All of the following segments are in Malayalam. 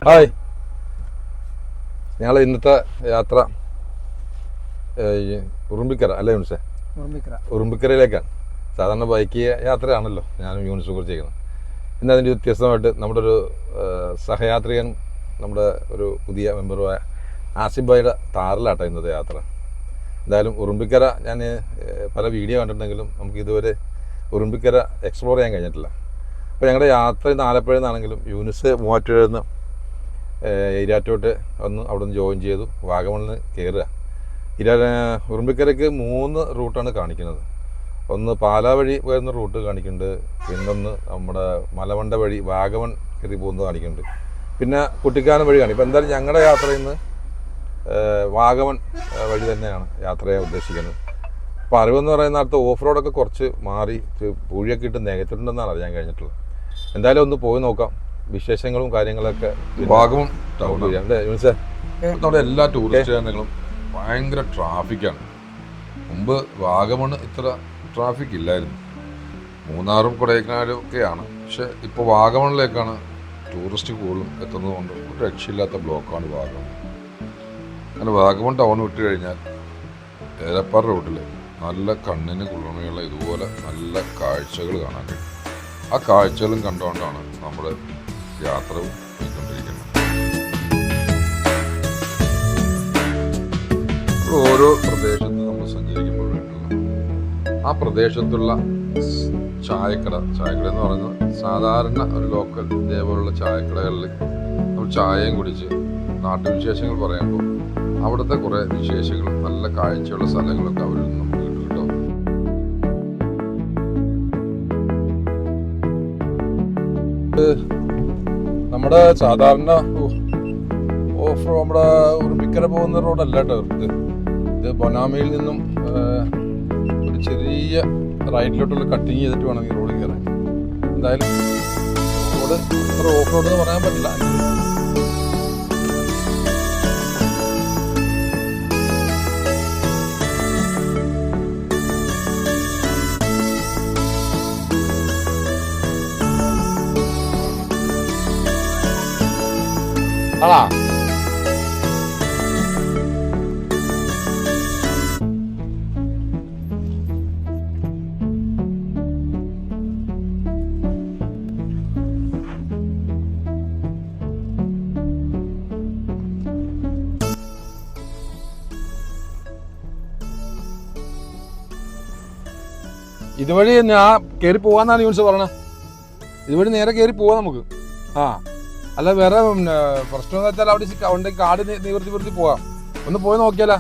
ഹായ്, ഞങ്ങൾ ഇന്നത്തെ യാത്ര ഉറുമ്പിക്കര അല്ലേ യൂണിസേ? ഉറുമ്പിക്കരയിലേക്കാണ്. സാധാരണ ബൈക്ക് യാത്രയാണല്ലോ ഞാനും യൂണിസും കുറിച്ച് ചെയ്യുന്നത്. ഇന്ന് അതിൻ്റെ വ്യത്യസ്തമായിട്ട് നമ്മുടെ ഒരു സഹയാത്രികൻ, നമ്മുടെ ഒരു പുതിയ മെമ്പറുമായ ആസിഫ് ഭായിയുടെ താറിലാട്ടോ ഇന്നത്തെ യാത്ര. എന്തായാലും ഉറുമ്പിക്കര ഞാൻ പല വീഡിയോ കണ്ടിട്ടുണ്ടെങ്കിലും നമുക്ക് ഇതുവരെ ഉറുമ്പിക്കര എക്സ്പ്ലോർ ചെയ്യാൻ കഴിഞ്ഞിട്ടില്ല. അപ്പോൾ ഞങ്ങളുടെ യാത്ര ഇന്ന് ആലപ്പുഴയിൽ നിന്നാണെങ്കിലും യൂനിസ് മൂവാറ്റുപുഴയിൽ നിന്ന് ഈരാറ്റോട്ട് വന്ന് അവിടെ നിന്ന് ജോയിൻ ചെയ്തു. വാഗമണിൽ കയറുക. ഉറുമ്പിക്കരയ്ക്ക് 3 റൂട്ടാണ് കാണിക്കുന്നത്. ഒന്ന് പാലാ വഴി വരുന്ന റൂട്ട് കാണിക്കുന്നുണ്ട്, പിന്നൊന്ന് നമ്മുടെ മലവണ്ട വഴി വാഗമൺ കയറി പോകുന്നത് കാണിക്കുന്നുണ്ട്, പിന്നെ കുട്ടിക്കാനം വഴി കാണിക്കും. ഇപ്പോൾ എന്തായാലും ഞങ്ങളുടെ യാത്രയിൽ നിന്ന് വാഗമൺ വഴി തന്നെയാണ് യാത്ര ചെയ്യാൻ ഉദ്ദേശിക്കുന്നത്. അപ്പോൾ അറിവെന്ന് പറയുന്ന അടുത്ത് ഓഫ് റോഡൊക്കെ കുറച്ച് മാറി പൂഴിയൊക്കെ ഇട്ട് നികത്തിട്ടുണ്ടെന്നാണ് അറിയാൻ കഴിഞ്ഞിട്ടുള്ളത്. എന്തായാലും ഒന്ന് പോയി നോക്കാം, വിശേഷങ്ങളും കാര്യങ്ങളൊക്കെ. വാഗമൺ ടൗൺ അല്ലേ യൂണിസേ? നമ്മുടെ എല്ലാ ടൂറിസ്റ്റ് കേന്ദ്രങ്ങളും ഭയങ്കര ട്രാഫിക്കാണ്. മുമ്പ് വാഗമൺ ഇത്ര ട്രാഫിക് ഇല്ലായിരുന്നു. മൂന്നാറും കൊടൈക്കനാലും ഒക്കെയാണ്. പക്ഷെ ഇപ്പോൾ വാഗമണിലേക്കാണ് ടൂറിസ്റ്റ് കൂടുതലും എത്തുന്നത് കൊണ്ട് ഒരു രക്ഷയില്ലാത്ത ബ്ലോക്കാണ് വാഗമൺ. അങ്ങനെ വാഗമൺ ടൗൺ വിട്ട് കഴിഞ്ഞാൽ ഏലപ്പാറ റൂട്ടിൽ നല്ല കണ്ണിന് കുളിർമയുള്ള ഇതുപോലെ നല്ല കാഴ്ചകൾ കാണാൻ കഴിയും. ആ കാഴ്ചകളും കണ്ടുകൊണ്ടാണ് നമ്മുടെ യാത്ര പോയിക്കൊണ്ടിരിക്കുന്നത്. ഓരോ പ്രദേശത്ത് നമ്മൾ സഞ്ചരിക്കുമ്പോഴുണ്ടല്ലോ, ആ പ്രദേശത്തുള്ള ചായക്കട എന്ന് പറയുന്നത് സാധാരണ ഒരു ലോക്കൽ ഇതേപോലുള്ള ചായക്കടകളിൽ നമ്മൾ ചായയും കുടിച്ച് നാട്ടുവിശേഷങ്ങൾ പറയുമ്പോൾ അവിടുത്തെ കുറേ വിശേഷങ്ങളും നല്ല കാഴ്ചയുള്ള സ്ഥലങ്ങളൊക്കെ അവരിൽ നിന്ന് നമുക്ക് കിട്ടും കേട്ടോ. നമ്മുടെ സാധാരണ നമ്മുടെ ഉറുമ്പിക്കര പോകുന്ന റോഡല്ല കേട്ടോ ഇത് ബൊനാമയിൽ നിന്നും ഒരു ചെറിയ റൈറ്റിലോട്ടുള്ള കട്ടിങ് ചെയ്തിട്ട് വേണം ഈ റോഡ് കയറാൻ. എന്തായാലും റോഡ് അത്ര ഓഫ് റോഡ് എന്ന് പറയാൻ പറ്റില്ല. ആണോ? ഇതുവഴി ഞാൻ കയറി പോവാന്നാണ് യൂണിസ് പറഞ്ഞത്. ഇതുവഴി നേരെ കയറി പോവാം നമുക്ക്. അല്ല വേറെ പ്രശ്നം എന്ന് വെച്ചാൽ അവിടെ കാട് നിവർത്തി പോവാം. ഒന്ന് പോയി നോക്കിയാലോ?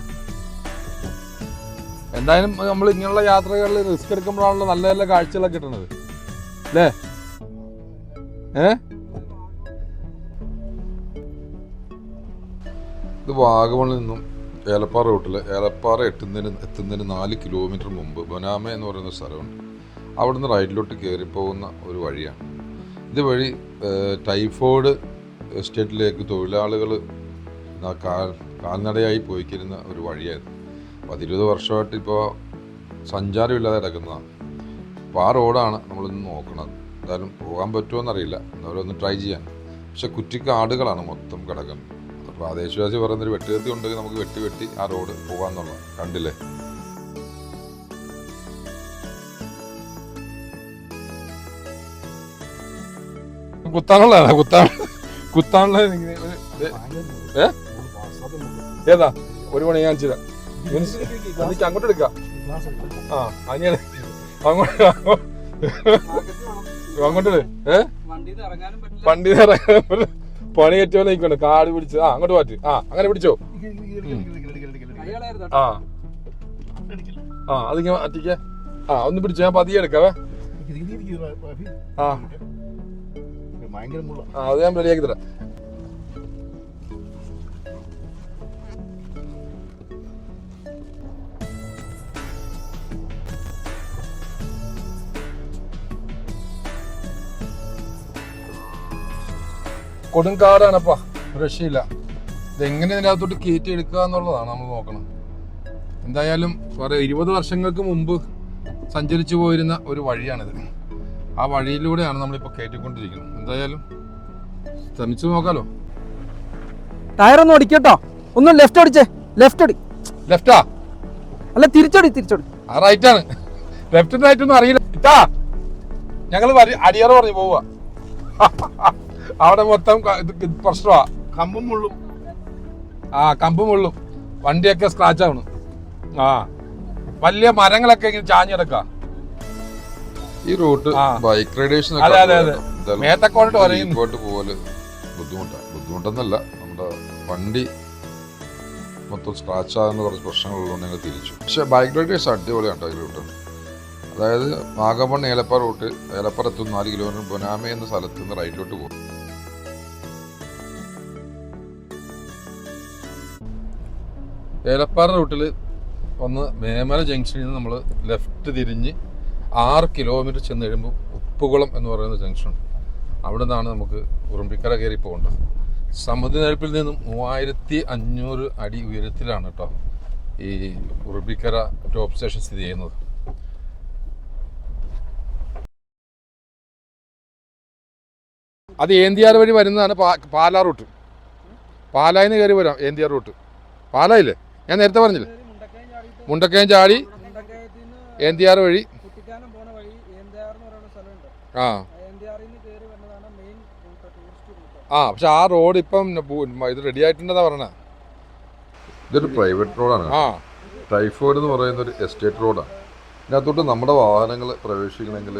എന്തായാലും നമ്മൾ ഇങ്ങനെയുള്ള യാത്രകളിൽ റിസ്ക് എടുക്കുമ്പോഴാണല്ലോ നല്ല നല്ല കാഴ്ചകളൊക്കെ കിട്ടുന്നത് അല്ലേ? ഇത് വാഗമണിൽ നിന്നും ഏലപ്പാറ റൂട്ടിൽ ഏലപ്പാറ എത്തുന്നതിന് 4 കിലോമീറ്റർ മുമ്പ് ബൊനാമ എന്ന് പറയുന്ന സ്ഥലമുണ്ട്. അവിടുന്ന് റൈറ്റിലോട്ട് കയറിപ്പോകുന്ന ഒരു വഴിയാണ്. ഇതുവഴി ടൈഫോയിഡ് എസ്റ്റേറ്റിലേക്ക് തൊഴിലാളികൾ കാൽനടയായി പോയിക്കിരുന്ന ഒരു വഴിയായിരുന്നു. 10-20 വർഷമായിട്ട് ഇപ്പോൾ സഞ്ചാരമില്ലാതെ കിടക്കുന്നതാണ്. അപ്പോൾ ആ റോഡാണ് നമ്മളിന്ന് നോക്കുന്നത്. എന്തായാലും പോകാൻ പറ്റുമോയെന്നറിയില്ല, എന്നാലും ഒന്ന് ട്രൈ ചെയ്യാൻ. പക്ഷെ കുറ്റിക്കാടുകളാണ് മൊത്തം കിടക്കുന്നത്. പ്രാദേശികവാസി പറയുന്നൊരു വെട്ടുകത്തി ഉണ്ടെങ്കിൽ നമുക്ക് വെട്ടി ആ റോഡ് പോകാമെന്നുള്ളത് കണ്ടില്ലേ. കുത്താനുള്ള ഏതാ ഒരു പണി കാണിച്ചതാ. എനിക്ക് അങ്ങോട്ട് എടുക്കാം. അങ്ങോട്ട് വണ്ടി ഇറങ്ങാൻ പണി കയറ്റോ നിൽക്കണ്ട. കാട് പിടിച്ച് അങ്ങോട്ട് മാറ്റി. അങ്ങനെ പിടിച്ചോ. അതിങ്ങനെ മാറ്റിക്ക. ഒന്ന് പിടിച്ചോ, ഞാൻ പതിയെ എടുക്കാവേ. അത് ഞാൻ റെഡിയാക്കി തരാം. കൊടുങ്കാടാണപ്പാ, രക്ഷയില്ല. ഇതെങ്ങനെ ഇതിനകത്തോട്ട് കയറ്റി എടുക്കുക എന്നുള്ളതാണ് നമ്മൾ നോക്കണം. എന്തായാലും 20 വർഷങ്ങൾക്ക് മുമ്പ് സഞ്ചരിച്ചു പോയിരുന്ന ഒരു വഴിയാണിത്. ആ വഴിയിലൂടെയാണ് നമ്മളിപ്പോൾ കയറ്റിക്കൊണ്ടിരിക്കുന്നത്. എന്തായാലും ശ്രമിച്ചു നോക്കാലോ. ടയറൊന്നും ഓടിക്കട്ടോ, ഒന്ന് ലെഫ്റ്റ് ഓടിച്ചേ. ലെഫ്റ്റാ അല്ല, തിരിച്ചോടി. ആ റൈറ്റാണ്. ലെഫ്റ്റും റൈറ്റൊന്നും അറിയില്ല. ഇട്ടാ ഞങ്ങൾ അടിയറ പറഞ്ഞു പോവുക. അവിടെ മൊത്തം പ്രശ്നമാ, കമ്പും മുള്ളും വണ്ടിയൊക്കെ സ്ക്രാച്ച് ആവണം. വലിയ മരങ്ങളൊക്കെ ഇങ്ങനെ ചാഞ്ഞെടുക്ക. ഈ റൂട്ട് ബൈക്ക് റൈഡേഴ്സ് മേത്തക്കോട്ട് പോലെ ബുദ്ധിമുട്ടെന്നല്ല, നമ്മുടെ വണ്ടി മൊത്തം സ്ക്രാച്ച് ആകുന്ന കുറച്ച് പ്രശ്നങ്ങളുള്ളതുകൊണ്ട് ഞങ്ങൾ തിരിച്ചു. പക്ഷെ ബൈക്ക് റൈഡേഴ്സ് അടിപൊളിയാണ് ഈ റൂട്ട്. അതായത് വാഗമൺ ഏലപ്പാറ റൂട്ട്, ഏലപ്പാറത്തും 4 കിലോമീറ്റർ ബൊനാമ എന്ന സ്ഥലത്ത് നിന്ന് റൈറ്റിലോട്ട് പോകും. ഏലപ്പാറ റൂട്ടിൽ വന്ന് മേമല ജംഗ്ഷനിൽ നിന്ന് നമ്മൾ ലെഫ്റ്റ് തിരിഞ്ഞ് 6 കിലോമീറ്റർ ചെന്ന് കഴിയുമ്പോൾ ഉപ്പുകുളം എന്ന് പറയുന്ന ജംഗ്ഷൻ, അവിടെ നിന്നാണ് നമുക്ക് ഉറുമ്പിക്കര കയറി പോകേണ്ടത്. സമുദ്രനിരപ്പിൽ നിന്നും 3500 അടി ഉയരത്തിലാണ് കേട്ടോ ഈ ഉറുമ്പിക്കര ടോപ്പ് സ്റ്റേഷൻ സ്ഥിതി ചെയ്യുന്നത്. അത് ഏന്തിയാർ വഴി വരുന്നതാണ് പാലാ റൂട്ട്. പാലായിൽ നിന്ന് കയറി വരാം ഏന്തിയാർ റൂട്ട്. പാലായില്ലേ, ഞാൻ നേരത്തെ പറഞ്ഞില്ലേ, മുണ്ടക്കയം ചാടി ഏന്തിയാർ വഴി. പക്ഷെ ആ റോഡ് ഇപ്പം ഇത് റെഡി ആയിട്ടുണ്ടെന്നാ പറഞ്ഞത്. ഇതൊരു പ്രൈവറ്റ് റോഡാണ്. ടൈഫോയിഡ് എന്ന് പറയുന്ന ഒരു എസ്റ്റേറ്റ് റോഡാണ്. ഇതിനകത്തോട്ട് നമ്മുടെ വാഹനങ്ങൾ പ്രവേശിക്കണമെങ്കിൽ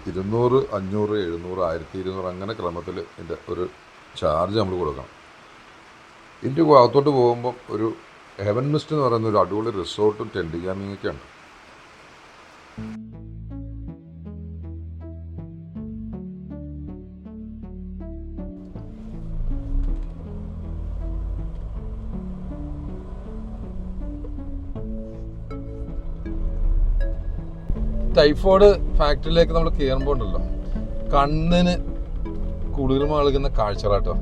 200, 500, 700, 1200 അങ്ങനെ ക്രമത്തിൽ ഇതിൻ്റെ ഒരു ചാർജ് നമ്മൾ കൊടുക്കണം. ഇതിൻ്റെ അകത്തോട്ട് പോകുമ്പം ഒരു ഹെവൻ മിസ്റ്റ് എന്ന് പറയുന്ന ഒരു അടിപൊളി റിസോർട്ടും ടെൻറ്റ് ക്യാമ്പിങ്ങൊക്കെ ഉണ്ട്. ടൈഫോയിഡ് ഫാക്ടറിയിലേക്ക് നമ്മൾ കയറുമ്പോൾ ഉണ്ടല്ലോ, കണ്ണിന് കുളിർമ നൽകുന്ന കാഴ്ചകളാട്ടോ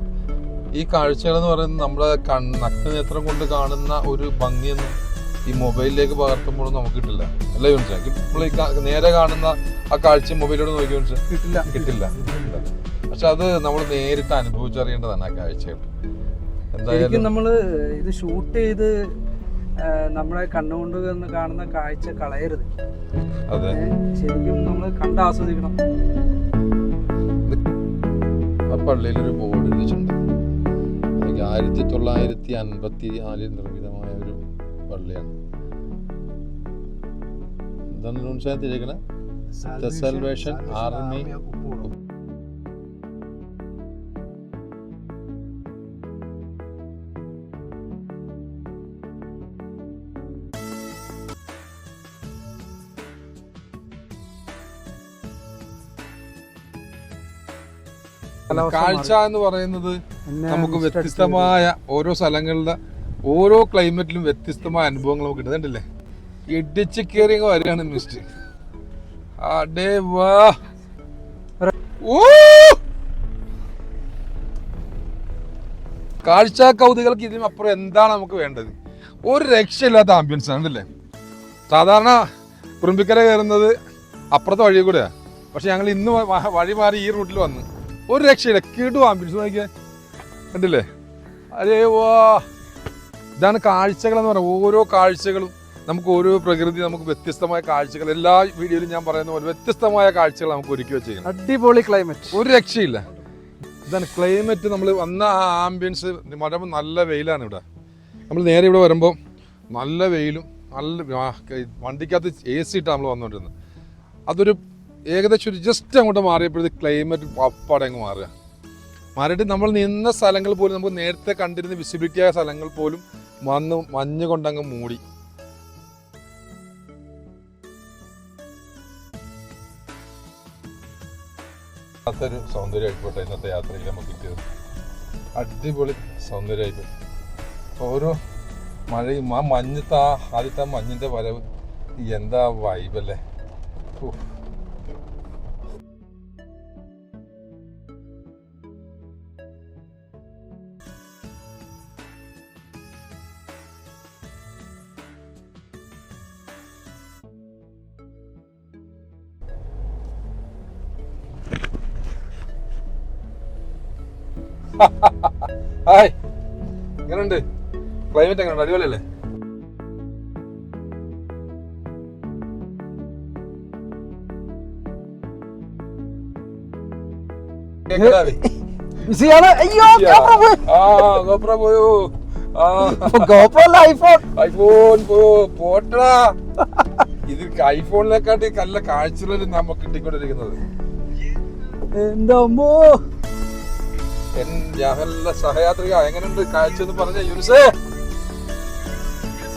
ഈ കാഴ്ചകൾ എന്ന് പറയുന്നത്. നമ്മുടെ നഗ്നനേത്രം കൊണ്ട് കാണുന്ന ഒരു ഭംഗിയൊന്നും ഈ മൊബൈലിലേക്ക് പകർത്തുമ്പോഴും നമുക്ക് കിട്ടില്ല. അല്ല യോണിച്ചാ, നമ്മൾ ഈ നേരെ കാണുന്ന ആ കാഴ്ച മൊബൈലിലൂടെ നോക്കി യോണിച്ചാ കിട്ടില്ല. പക്ഷെ അത് നമ്മൾ നേരിട്ട് അനുഭവിച്ചറിയേണ്ടതാണ് ആ കാഴ്ചകൾ. എന്തായാലും നമ്മൾ ഇത് ഷൂട്ട് ചെയ്ത് നമ്മളെ കണ്ണുകൊണ്ട് കാണുന്ന കാഴ്ച കളയരുത്. അതെ, ശരിക്കും നമ്മൾ കണ്ടാസ്വദിക്കണം. ആ പള്ളിയിലൊരു ബോർഡ് വെച്ചിട്ടുണ്ട്. 1954 നിർമ്മിതമായ ഒരു പള്ളിയാണ്. എന്താണ് തിരിക്കണേ? Salvation army. കാഴ്ച എന്ന് പറയുന്നത് നമുക്ക് വ്യത്യസ്തമായ ഓരോ സ്ഥലങ്ങളിലെ ഓരോ ക്ലൈമറ്റിലും വ്യത്യസ്തമായ അനുഭവങ്ങൾ നമുക്ക് കിട്ടുന്നുണ്ടല്ലേ. ഇടിച്ച് കയറി വരികയാണ് മിസ്റ്റ്. അടേ വാ, കാഴ്ച കൗതുകൾക്ക് ഇതിനും അപ്പുറം എന്താണ് നമുക്ക് വേണ്ടത്? ഒരു രക്ഷയില്ലാത്ത ആംബിയൻസ് ആണല്ലേ. സാധാരണ ഉറുമ്പിക്കര കയറുന്നത് അപ്പുറത്തെ വഴി കൂടെയാ, പക്ഷെ ഞങ്ങൾ ഇന്ന് വഴി മാറി ഈ റൂട്ടിൽ വന്ന് ഒരു രക്ഷയില്ല. കിടു ആംബിയൻസ് നോക്കിയാൽ കണ്ടില്ലേ. അരേ വാ, ഇതാണ് കാഴ്ചകൾ എന്ന് പറയുന്നത്. ഓരോ കാഴ്ചകളും നമുക്ക് ഓരോ പ്രകൃതി നമുക്ക് വ്യത്യസ്തമായ കാഴ്ചകൾ, എല്ലാ വീഡിയോയിലും ഞാൻ പറയുന്ന പോലെ വ്യത്യസ്തമായ കാഴ്ചകൾ നമുക്ക് ഒരുക്കി വെച്ചിരിക്കണം. അടിപൊളി ക്ലൈമറ്റ്, ഒരു രക്ഷയില്ല. ഇതാണ് ക്ലൈമറ്റ്. നമ്മൾ വന്ന ആ ആംബിയൻസ്. മഴ നല്ല വെയിലാണ് ഇവിടെ. നമ്മൾ നേരെ ഇവിടെ വരുമ്പോൾ നല്ല വെയിലും നല്ല വണ്ടിക്കകത്ത് AC ഇട്ടാണ് നമ്മൾ വന്നുകൊണ്ടിരുന്നത്. അതൊരു ഏകദേശം ഒരു ജസ്റ്റ് അങ്ങോട്ട് മാറിയപ്പോഴത്തേക്ക് ക്ലൈമറ്റ് പപ്പാടെ അങ്ങ് മാറിയിട്ട് നമ്മൾ നിന്ന സ്ഥലങ്ങൾ പോലും, നമുക്ക് നേരത്തെ കണ്ടിരുന്ന വിസിബിലിറ്റി ആയ സ്ഥലങ്ങൾ പോലും വന്ന് മഞ്ഞ് കൊണ്ടങ്ങ് മൂടി. അതൊരു സൗന്ദര്യമായിക്കോട്ടെ ഇന്നത്തെ യാത്രയിൽ നമുക്ക് കിട്ടിയത്. അടിപൊളി സൗന്ദര്യമായിപ്പോയി. ഓരോ മഴയും ആ മഞ്ഞത്തെ ആദ്യത്തെ മഞ്ഞിൻ്റെ വരവ് എന്താ വൈബല്ലേ. ഹായ്, എങ്ങനെയുണ്ട് ക്ലൈമറ്റ്? എങ്ങനെയുണ്ട്? അടിപൊളിയല്ലേ? ബിസിയാണ്. അയ്യോ ഗോപ്രോ പോയോ? ഐഫോൺ പോട്ടടാ. ഇത് ഐഫോണിനെക്കാട്ടി നല്ല കാഴ്ചകളിൽ നമുക്ക് കിട്ടിക്കൊണ്ടിരിക്കുന്നത്. എന്റെ അമ്മോ, നല്ല സഹയാത്രിക. എങ്ങനെയുണ്ട് കാഴ്ച എന്ന് പറഞ്ഞ യൂനിസേ?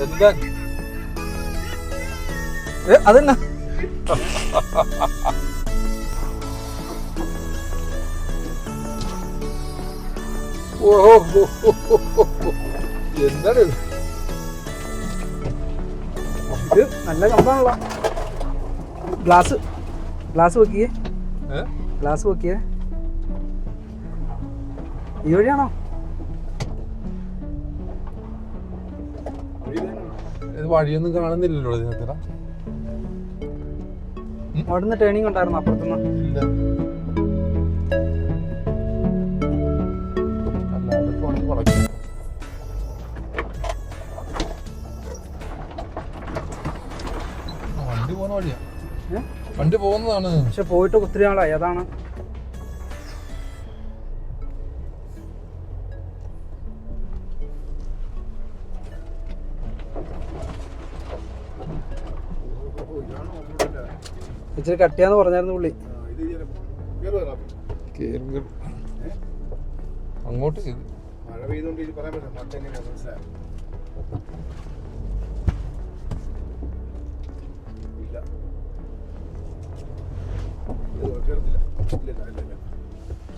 എന്താ അതന്നെ എന്താണ് ഇത്? നല്ല കമ്പാണല്ലോ. Glass വെക്കിയേ, glass വെക്കിയേ. ഈ വഴിയാണോ? വഴിയൊന്നും കാണുന്നില്ലല്ലോ ഇതിനകത്ത്. അവിടുന്ന് ടേണിംഗ് ഉണ്ടായിരുന്നു അപ്പുറത്തുനിന്ന്. ഇല്ല. വണ്ടി പോകുന്ന വഴിയാ, വണ്ടി പോകുന്നതാണ്. പക്ഷെ പോയിട്ട് ഒത്തിരി നാളായി, അതാണ്. ഇച്ചിരി കട്ടിയാന്ന് പറഞ്ഞായിരുന്നു പുള്ളി. അങ്ങോട്ട് മഴ പെയ്തുകൊണ്ട് പറയാൻ പറ്റില്ല. മട്ട എങ്ങനെയാ മനസ്സിലായോ? ഇല്ല,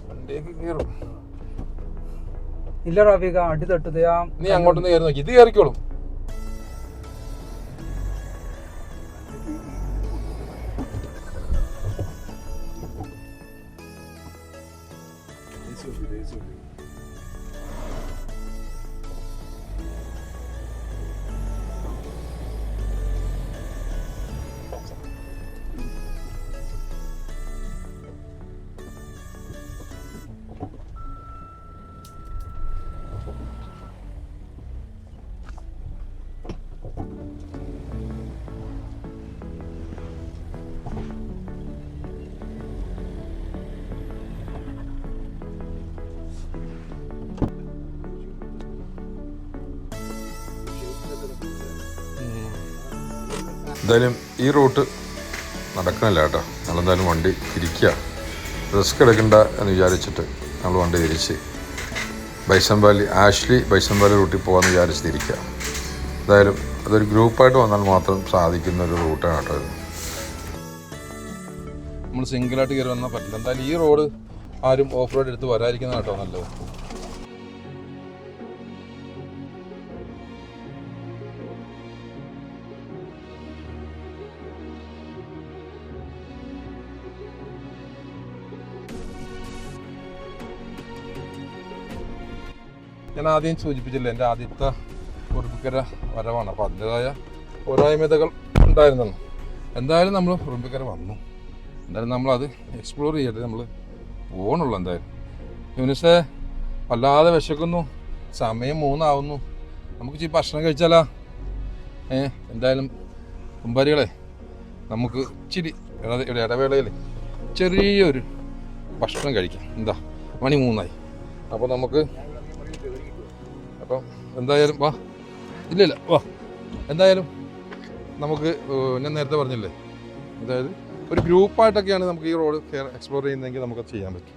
വണ്ടിയൊക്കെ കയറും. ഇല്ല റാഫിക, അടി തട്ടുതേ. നീ അങ്ങോട്ടൊന്ന് കയറി നോക്കി, ഇത് കയറിക്കോളും. എന്തായാലും ഈ റൂട്ട് നടക്കണില്ല കേട്ടോ. നമ്മളെന്തായാലും വണ്ടി തിരിക്കുക, റിസ്ക് എടുക്കണ്ട എന്ന് വിചാരിച്ചിട്ട് നമ്മൾ വണ്ടി തിരിച്ച് ബൈസൺ വാലി, ആഷ്ലി ബൈസൺ വാലി റൂട്ടിൽ പോകാമെന്ന് വിചാരിച്ച് തിരിക്കുക. എന്തായാലും അതൊരു ഗ്രൂപ്പായിട്ട് വന്നാൽ മാത്രം സാധിക്കുന്ന ഒരു റൂട്ടാണ് കേട്ടോ ഇത്. നമ്മൾ സിംഗിളായിട്ട് കയറി വന്നാൽ പറ്റില്ല. എന്തായാലും ഈ റോഡ് ആരും ഓഫ് റോഡ് എടുത്ത് വരാതിരിക്കുന്ന കേട്ടോ നല്ലത്. ഞാൻ ആദ്യം സൂചിപ്പിച്ചില്ല, എൻ്റെ ആദ്യത്തെ ഉറുമ്പിക്കര വരവാണ്. അപ്പോൾ അതിൻ്റെതായ പോരായ്മതകൾ ഉണ്ടായിരുന്നു. എന്തായാലും നമ്മൾ ഉറുമ്പിക്കര വന്നു. എന്തായാലും നമ്മളത് എക്സ്പ്ലോർ ചെയ്യട്ടെ, നമ്മൾ പോകണുള്ളൂ. എന്തായാലും യൂനിസേ വല്ലാതെ വിശക്കുന്നു, സമയം 3 ആവുന്നു. നമുക്ക് ഇച്ചിരി ഭക്ഷണം കഴിച്ചാലാ? എന്തായാലും കുമ്പാരികളെ, നമുക്ക് ഇച്ചിരി ഇടവേളയിൽ ചെറിയൊരു ഭക്ഷണം കഴിക്കാം. എന്താ, മണി 3 ആയി. അപ്പോൾ നമുക്ക് അപ്പം എന്തായാലും വാ. ഇല്ല വാ. എന്തായാലും നമുക്ക് ഞാൻ നേരത്തെ പറഞ്ഞില്ലേ, അതായത് ഒരു ഗ്രൂപ്പായിട്ടൊക്കെയാണ് നമുക്ക് ഈ റോഡ് എക്സ്പ്ലോർ ചെയ്യുന്നതെങ്കിൽ നമുക്കത് ചെയ്യാൻ പറ്റും.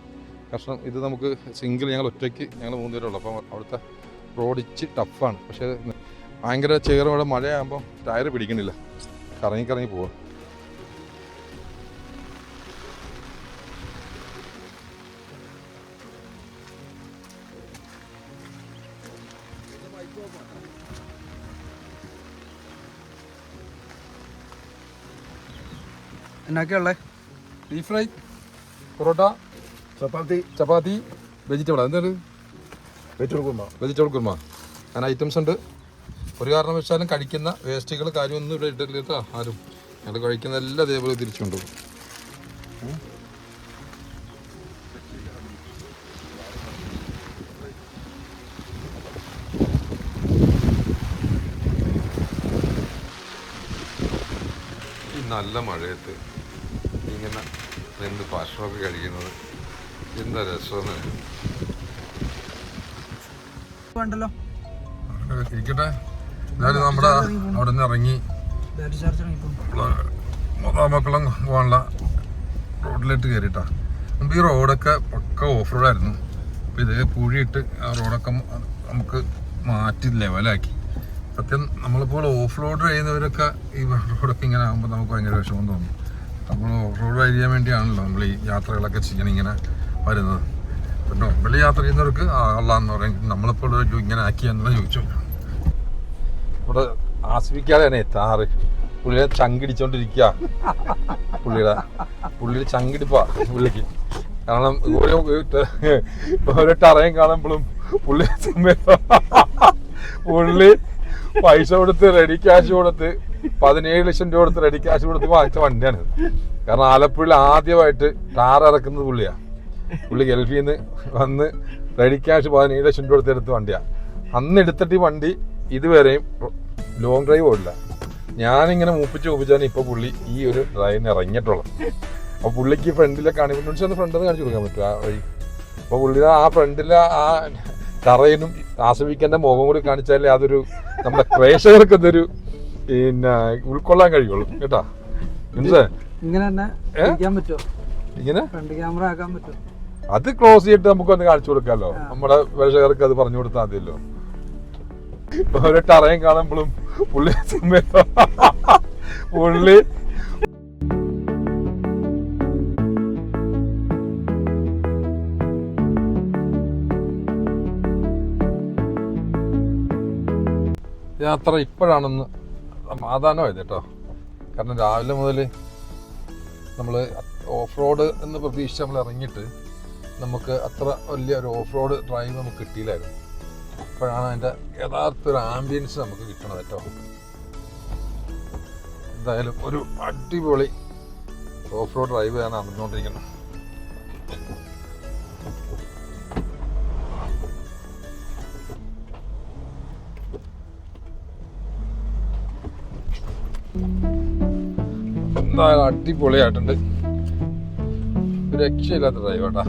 കാരണം ഇത് നമുക്ക് സിംഗിൾ, ഞങ്ങൾ 3 പേരുള്ളൂ. അപ്പം അവിടുത്തെ റോഡ് ഇച്ചിരി ടഫാണ്. പക്ഷേ ഭയങ്കര ചേറും മഴയാകുമ്പോൾ ടയർ പിടിക്കണില്ല, കറങ്ങി പോവാം. എന്നൊക്കെയുള്ളേ? ബീഫ് ഫ്രൈ, പൊറോട്ട, ചപ്പാത്തി, വെജിറ്റബിൾ. എന്താണ്? വെജിറ്റബിൾ കുർമ. അങ്ങനെ ഐറ്റംസ് ഉണ്ട്. ഒരു കാരണവശാലും കഴിക്കുന്ന വേസ്റ്റുകൾ കാര്യമൊന്നും ഇവിടെ ഇട്ടില്ല കേട്ടോ ആരും. ഞങ്ങൾ കഴിക്കുന്ന എല്ലാം അതേപോലെ തിരിച്ചുകൊണ്ട് പോകും. നല്ല മഴയത്ത് ഇങ്ങനെ നിന്ന് ഭക്ഷണമൊക്കെ കഴിക്കുന്നത് എന്താ രസമെന്ന്. വേണ്ടല്ലോ ഇരിക്കട്ടെ. എന്നാലും നമ്മുടെ അവിടെ നിന്ന് ഇറങ്ങി മക്കളും പോകാനുള്ള റോഡിലേക്ക് കയറിയിട്ടാ. മുമ്പ് ഈ റോഡൊക്കെ പക്ക ഓഫ് റോഡായിരുന്നു. അപ്പോൾ ഇതേ പൂഴിയിട്ട് ആ റോഡൊക്കെ നമുക്ക് മാറ്റി ലെവലാക്കി. സത്യം നമ്മളിപ്പോൾ ഓഫ് റോഡ് ചെയ്യുന്നവരൊക്കെ ഈ റോഡൊക്കെ ഇങ്ങനെ ആകുമ്പോൾ നമുക്ക് ഭയങ്കര വിഷമം തോന്നും. നമ്മൾ ഓഫ് റോഡ് ചെയ്യാൻ വേണ്ടിയാണല്ലോ നമ്മൾ ഈ യാത്രകളൊക്കെ ചെയ്യണം ഇങ്ങനെ വരുന്നത്. പിന്നെ നോർമലി യാത്ര ചെയ്യുന്നവർക്ക് ആളാന്ന് പറയും. നമ്മളിപ്പോൾ ഇങ്ങനെ ആക്കിയെന്നുള്ള ചോദിച്ചു. ഇവിടെ ആസ്വദിക്കാതെയാണ് താറ് പുള്ളിയെ ചങ്കിടിച്ചോണ്ടിരിക്കുക. പുള്ളിയുടെ ചങ്കിടിപ്പാ പുള്ളിക്ക്. കാരണം ഓരോ ടറയും കാണുമ്പോഴും പുള്ളി പൈസ കൊടുത്ത് റെഡി ക്യാഷ് കൊടുത്ത് 17 ലക്ഷം രൂപ കൊടുത്ത് റെഡി ക്യാഷ് കൊടുത്ത് വാങ്ങിച്ച വണ്ടിയാണ്. കാരണം ആലപ്പുഴയിൽ ആദ്യമായിട്ട് ടാർ ഇറക്കുന്നത് പുള്ളിയാ. പുള്ളി ഗൾഫിൽ നിന്ന് വന്ന് റെഡി ക്യാഷ് 17 ലക്ഷം രൂപ കൊടുത്ത് എടുത്ത വണ്ടിയാണ്. അന്ന് എടുത്തിട്ട് ഈ വണ്ടി ഇതുവരെയും ലോങ് ഡ്രൈവ് ഓടില്ല. ഞാനിങ്ങനെ മൂപ്പിച്ചാണ് ഇപ്പോൾ പുള്ളി ഈ ഒരു ഡ്രൈവിന് ഇറങ്ങിയിട്ടുള്ളത്. അപ്പോൾ പുള്ളിക്ക് ഫ്രണ്ടിലെ കാണിച്ച് ഒന്ന് ഫ്രണ്ടിൽ കാണിച്ചു കൊടുക്കാൻ പറ്റും ആ വഴി. അപ്പോൾ പുള്ളിയുടെ ആ ഫ്രണ്ടിലെ ആ ടറയിനും ആസ്വദിക്കേണ്ട മുഖം കൂടി കാണിച്ചാലേ അതൊരു നമ്മുടെ പ്രേക്ഷകർക്ക് അതൊരു പിന്നെ ഉൾക്കൊള്ളാൻ കഴിയുള്ളൂ കേട്ടാ. മനസ്സിലായോ? ഇങ്ങനെ തന്നെ ഇരിക്കാൻ പറ്റുമോ? ഇങ്ങനെ ഫ്രണ്ട് ക്യാമറ ആക്കാൻ പറ്റുമോ? അത് ക്ലോസ് ചെയ്തിട്ട് നമുക്കൊന്ന് കാണിച്ചു കൊടുക്കാമല്ലോ. നമ്മുടെ പ്രേക്ഷകർക്ക് അത് പറഞ്ഞു കൊടുത്താൽ മതിയല്ലോ. ഓരോ ടറയും കാണുമ്പോഴും പുള്ളി യാത്ര ഇപ്പോഴാണെന്ന് സമാധാനമായത് കേട്ടോ. കാരണം രാവിലെ മുതൽ നമ്മൾ ഓഫ് റോഡ് എന്ന് പ്രതീക്ഷിച്ച് നമ്മൾ ഇറങ്ങിയിട്ട് നമുക്ക് അത്ര വലിയ ഒരു ഓഫ് റോഡ് ഡ്രൈവ് നമുക്ക് കിട്ടിയില്ലായിരുന്നു. അപ്പോഴാണ് അതിൻ്റെ യഥാർത്ഥ ഒരു ആംബിയൻസ് നമുക്ക് കിട്ടണത് കേട്ടോ. എന്തായാലും ഒരു അടിപൊളി ഓഫ് റോഡ് ഡ്രൈവ് ആണ് നടന്നുകൊണ്ടിരിക്കുന്നത്. എന്തായാലും അടിപൊളിയായിട്ടുണ്ട്. ഒരു രക്ഷയില്ലാത്ത ഡ്രൈവ് കേട്ടാ.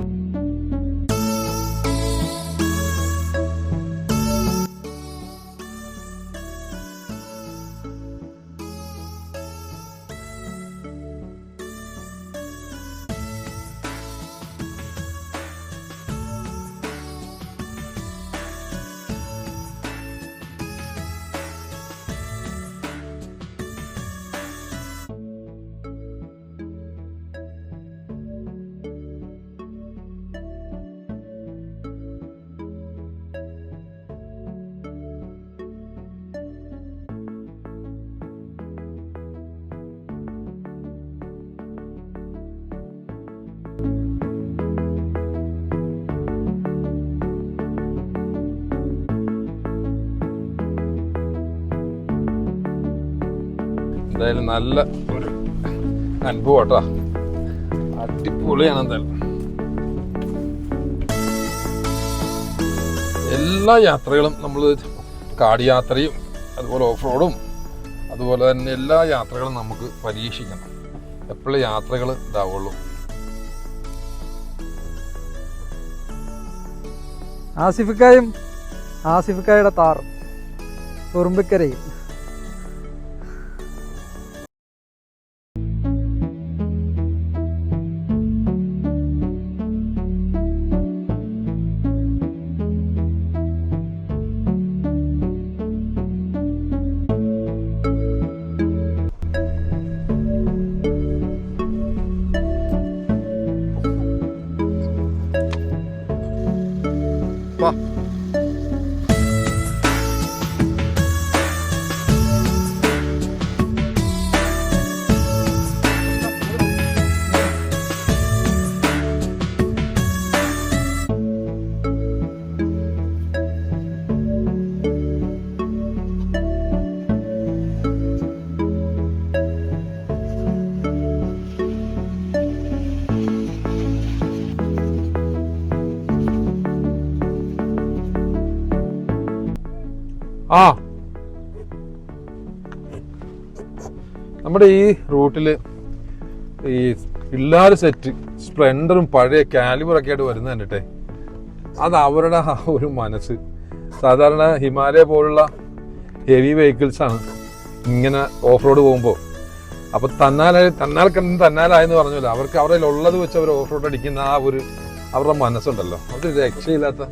എന്തായാലും നല്ല ഒരു അനുഭവം കേട്ടോ. അടിപൊളിയാണ്. എന്തായാലും എല്ലാ യാത്രകളും നമ്മൾ കാട് യാത്രയും അതുപോലെ ഓഫ് റോഡും അതുപോലെ തന്നെ എല്ലാ യാത്രകളും നമുക്ക് പരീക്ഷിക്കണം. എപ്പോഴും യാത്രകൾ ഇതാവുള്ളൂ. ആസിഫിക്കായുടെ താർ ഉറുമ്പിക്കരയും. നമ്മുടെ ഈ റൂട്ടിൽ ഈ പിള്ളേർ സെറ്റ് സ്പ്ലെൻഡറും പഴയ കാലിബറൊക്കെ ആയിട്ട് വരുന്നത് കണ്ടിട്ടെ, അത് അവരുടെ ആ ഒരു മനസ്സ്. സാധാരണ ഹിമാലയ പോലുള്ള ഹെവി വെഹിക്കിൾസാണ് ഇങ്ങനെ ഓഫ് റോഡ് പോകുമ്പോൾ. അപ്പോൾ തന്നാലായെന്ന് പറഞ്ഞല്ലോ, അവർക്ക് അവരുടെ ഉള്ളത് വെച്ച് അവർ ഓഫ് റോഡ് അടിക്കുന്ന ആ ഒരു അവരുടെ മനസ്സുണ്ടല്ലോ, അത് രക്ഷയില്ലാത്ത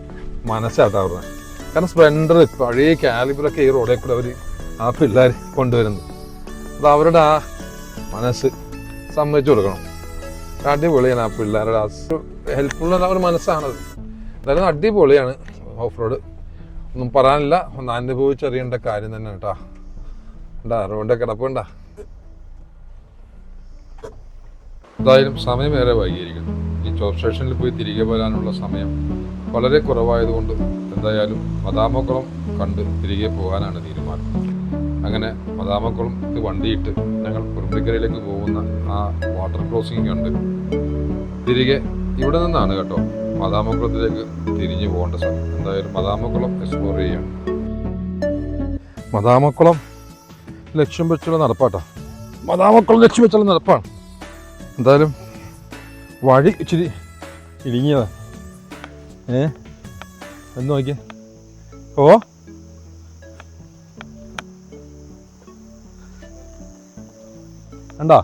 മനസ്സാട്ടോ അവരുടെ. കാരണം സ്പ്ലെൻഡർ പഴയ കാലിബറൊക്കെ ഈ റോഡിൽ കൂടെ അവർ ആ പിള്ളേർ കൊണ്ടുവരുന്നത്. അത് അവരുടെ ആ മനസ്സ് സമ്മതിച്ചു കൊടുക്കണം. അടിപൊളിയാണ് ആ പിള്ളേരുടെ ആ ഹെൽപ്ഫുൾ ആ ഒരു മനസ്സാണത്. എന്തായാലും അടിപൊളിയാണ് ഓഫ് റോഡ്, ഒന്നും പറയാനില്ല. ഒന്ന് അനുഭവിച്ചറിയേണ്ട കാര്യം തന്നെ കേട്ടാ. ഉണ്ടാ റോഡിൻ്റെ കിടപ്പുണ്ട. എന്തായാലും സമയം ഏറെ വൈകിയിരിക്കുന്നു. ഈ ചോപ്പ് സ്റ്റേഷനിൽ പോയി തിരികെ വരാനുള്ള സമയം വളരെ കുറവായതുകൊണ്ട് എന്തായാലും മദാമക്കുളം കണ്ട് തിരികെ പോകാനാണ് തീരുമാനം. അങ്ങനെ മദാമക്കുളം വണ്ടിയിട്ട് ഞങ്ങൾ കുറുമ്പിക്കരയിലേക്ക് പോകുന്ന ആ വാട്ടർ ക്രോസിംഗ് കണ്ട് തിരികെ ഇവിടെ നിന്നാണ് കേട്ടോ മദാമക്കുളത്തിലേക്ക് തിരിഞ്ഞു പോകേണ്ട സമയം. എന്തായാലും മദാമക്കുളം എക്സ്പ്ലോർ ചെയ്യണം. മദാമക്കുളം ലക്ഷ്യം വെച്ചുള്ള നടപ്പാട്ടോ. മദാമക്കുളം ലക്ഷ്യം വെച്ചുള്ള നടപ്പാണ്. എന്തായാലും വഴി ഇച്ചിരി ഇടുങ്ങിയതാ. എന്ന് നോക്കിയേ. ഓ കണ്ടാ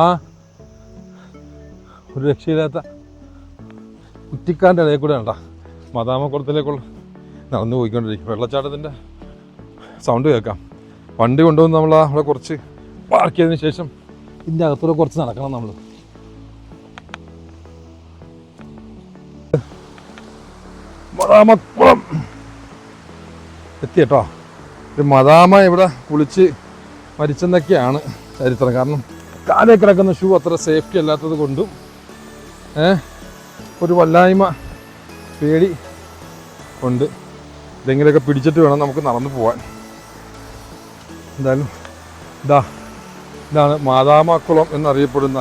ആ ഒരു രക്ഷയില്ലാത്ത കുറ്റിക്കാരൻ്റെ ഇടയിൽ കൂടെ കണ്ടാ മദാമക്കുളത്തിലേക്കുള്ള നടന്നു പോയിക്കൊണ്ടിരിക്കും. വെള്ളച്ചാട്ടത്തിൻ്റെ സൗണ്ട് കേൾക്കാം. വണ്ടി കൊണ്ടുവന്ന് നമ്മൾ അവിടെ കുറച്ച് പാർക്ക് ചെയ്തതിന് ശേഷം ഇതിൻ്റെ അകത്തൂടെ കുറച്ച് നടക്കണം നമ്മൾ. മദാമക്കുളം എത്തിയട്ടോ. ഒരു മദാമ ഇവിടെ കുളിച്ച് മരിച്ചെന്നൊക്കെയാണ് ചരിത്രം. കാരണം കാലേ കിടക്കുന്ന ഷൂ അത്ര സേഫ്റ്റി അല്ലാത്തത് കൊണ്ടും ഒരു വല്ലായ്മ പേടി ഉണ്ട്. ഇതെങ്കിലൊക്കെ പിടിച്ചിട്ട് വേണം നമുക്ക് നടന്നു പോകാൻ. എന്തായാലും ഇതാണ് മദാമക്കുളം എന്നറിയപ്പെടുന്ന.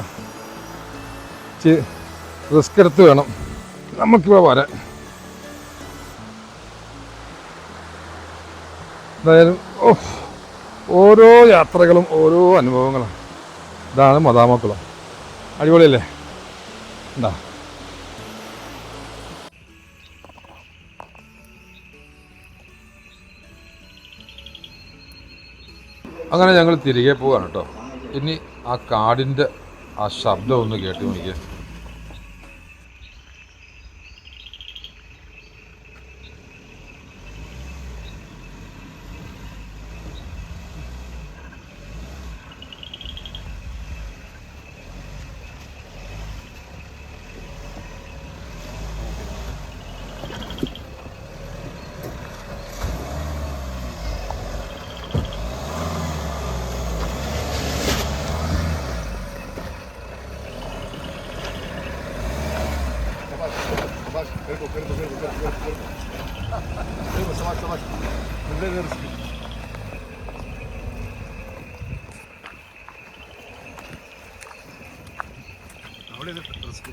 റിസ്ക് എടുത്ത് വേണം നമുക്കിവിടെ വരാൻ. എന്തായാലും ഓരോ യാത്രകളും ഓരോ അനുഭവങ്ങളാണ്. ഇതാണ് മദാമക്കുളം. അടിപൊളിയല്ലേ? എന്താ അങ്ങനെ ഞങ്ങൾ തിരികെ പോവാണ് കേട്ടോ. ഇനി ആ കാടിൻ്റെ ആ ശബ്ദം ഒന്ന് കേട്ട് നോക്കിയേ. അവിടെ റിസ്ക്